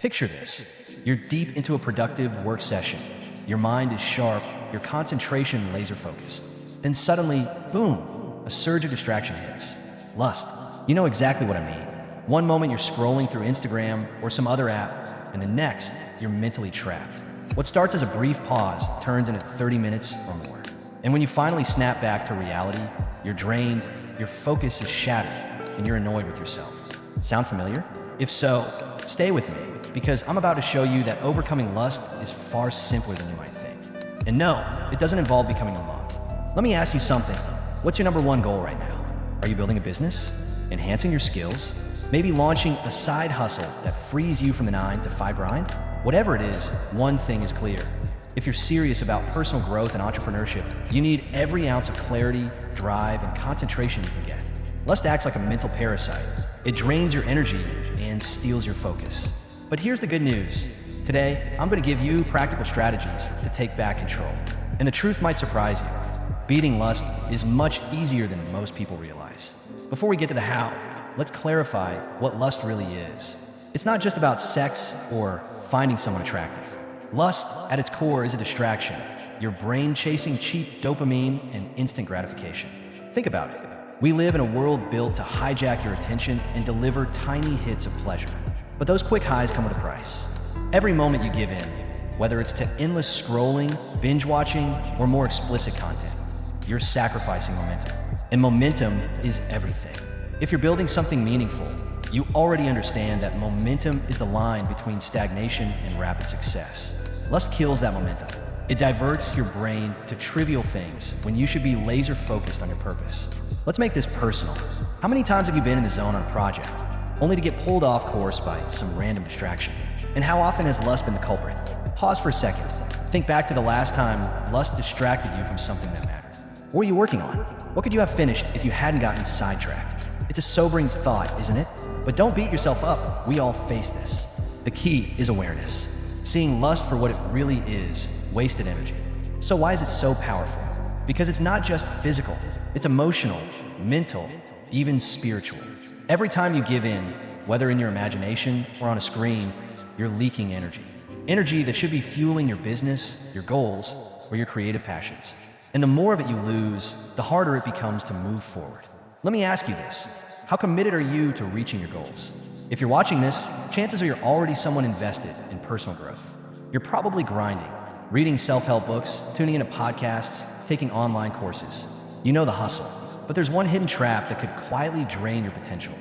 Picture this. You're deep into a productive work session. Your mind is sharp, your concentration laser focused. Then suddenly, boom, a surge of distraction hits. Lust. You know exactly what I mean. One moment you're scrolling through Instagram or some other app, and the next, you're mentally trapped. What starts as a brief pause turns into 30 minutes or more. And when you finally snap back to reality, you're drained, your focus is shattered, and you're annoyed with yourself. Sound familiar? If so, stay with me, because I'm about to show you that overcoming lust is far simpler than you might think. And no, it doesn't involve becoming a monk. Let me ask you something. What's your number one goal right now? Are you building a business? Enhancing your skills? Maybe launching a side hustle that frees you from the 9-to-5 grind? Whatever it is, one thing is clear. If you're serious about personal growth and entrepreneurship, you need every ounce of clarity, drive, and concentration you can get. Lust acts like a mental parasite. It drains your energy and steals your focus. But here's the good news. Today, I'm going to give you practical strategies to take back control. And the truth might surprise you. Beating lust is much easier than most people realize. Before we get to the how, let's clarify what lust really is. It's not just about sex or finding someone attractive. Lust, at its core, is a distraction. Your brain chasing cheap dopamine and instant gratification. Think about it. We live in a world built to hijack your attention and deliver tiny hits of pleasure. But those quick highs come with a price. Every moment you give in, whether it's to endless scrolling, binge watching, or more explicit content, you're sacrificing momentum. And momentum is everything. If you're building something meaningful, you already understand that momentum is the line between stagnation and rapid success. Lust kills that momentum. It diverts your brain to trivial things when you should be laser focused on your purpose. Let's make this personal. How many times have you been in the zone on a project, only to get pulled off course by some random distraction? And how often has lust been the culprit? Pause for a second. Think back to the last time lust distracted you from something that mattered. What were you working on? What could you have finished if you hadn't gotten sidetracked? It's a sobering thought, isn't it? But don't beat yourself up. We all face this. The key is awareness. Seeing lust for what it really is, wasted energy. So why is it so powerful? Because it's not just physical. It's emotional, mental, even spiritual. Every time you give in, whether in your imagination or on a screen, you're leaking energy. Energy that should be fueling your business, your goals, or your creative passions. And the more of it you lose, the harder it becomes to move forward. Let me ask you this. How committed are you to reaching your goals? If you're watching this, chances are you're already someone invested in personal growth. You're probably grinding, reading self-help books, tuning into podcasts, taking online courses. You know the hustle. But there's one hidden trap that could quietly drain your potential: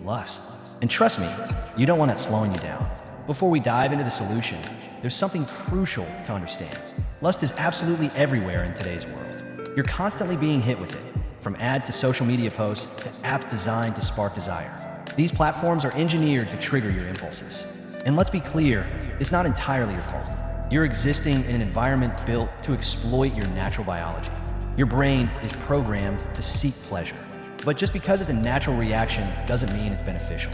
lust. And trust me, you don't want that slowing you down. Before we dive into the solution, there's something crucial to understand. Lust is absolutely everywhere in today's world. You're constantly being hit with it, from ads to social media posts to apps designed to spark desire. These platforms are engineered to trigger your impulses. And let's be clear, it's not entirely your fault. You're existing in an environment built to exploit your natural biology. Your brain is programmed to seek pleasure. But just because it's a natural reaction doesn't mean it's beneficial.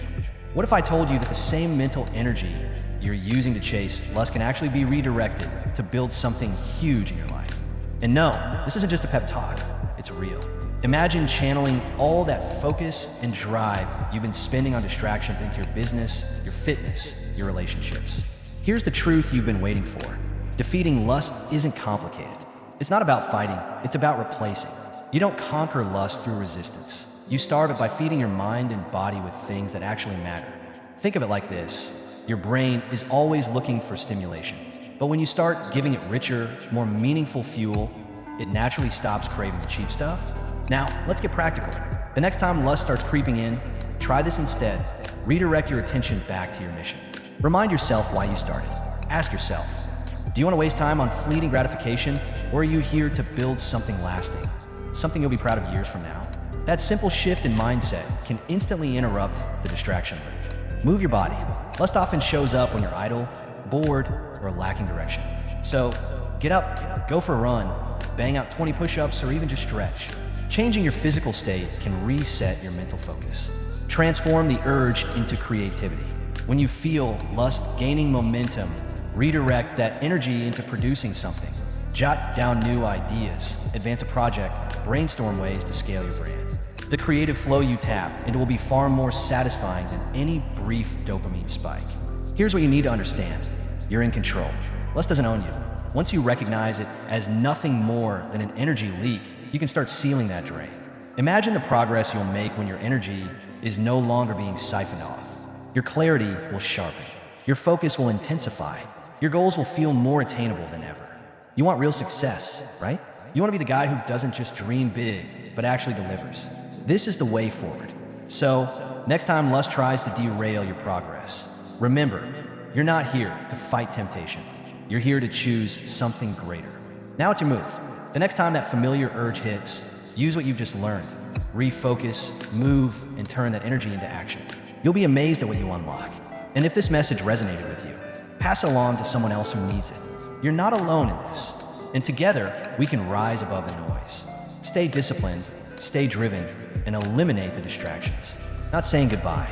What if I told you that the same mental energy you're using to chase lust can actually be redirected to build something huge in your life? And no, this isn't just a pep talk, it's real. Imagine channeling all that focus and drive you've been spending on distractions into your business, your fitness, your relationships. Here's the truth you've been waiting for. Defeating lust isn't complicated. It's not about fighting, it's about replacing. You don't conquer lust through resistance. You starve it by feeding your mind and body with things that actually matter. Think of it like this. Your brain is always looking for stimulation. But when you start giving it richer, more meaningful fuel, it naturally stops craving the cheap stuff. Now, let's get practical. The next time lust starts creeping in, try this instead. Redirect your attention back to your mission. Remind yourself why you started. Ask yourself, do you want to waste time on fleeting gratification, or are you here to build something lasting? Something you'll be proud of years from now? That simple shift in mindset can instantly interrupt the distraction loop. Move your body. Lust often shows up when you're idle, bored, or lacking direction. So, get up, go for a run, bang out 20 push-ups, or even just stretch. Changing your physical state can reset your mental focus. Transform the urge into creativity. When you feel lust gaining momentum, redirect that energy into producing something. Jot down new ideas, advance a project, brainstorm ways to scale your brand. The creative flow you tap into will be far more satisfying than any brief dopamine spike. Here's what you need to understand. You're in control. Lust doesn't own you. Once you recognize it as nothing more than an energy leak, you can start sealing that drain. Imagine the progress you'll make when your energy is no longer being siphoned off. Your clarity will sharpen. Your focus will intensify. Your goals will feel more attainable than ever. You want real success, right? You want to be the guy who doesn't just dream big, but actually delivers. This is the way forward. So, next time lust tries to derail your progress, remember, you're not here to fight temptation. You're here to choose something greater. Now it's your move. The next time that familiar urge hits, use what you've just learned. Refocus, move, and turn that energy into action. You'll be amazed at what you unlock. And if this message resonated with you, pass it along to someone else who needs it. You're not alone in this. And together, we can rise above the noise. Stay disciplined, stay driven, and eliminate the distractions. Not saying goodbye,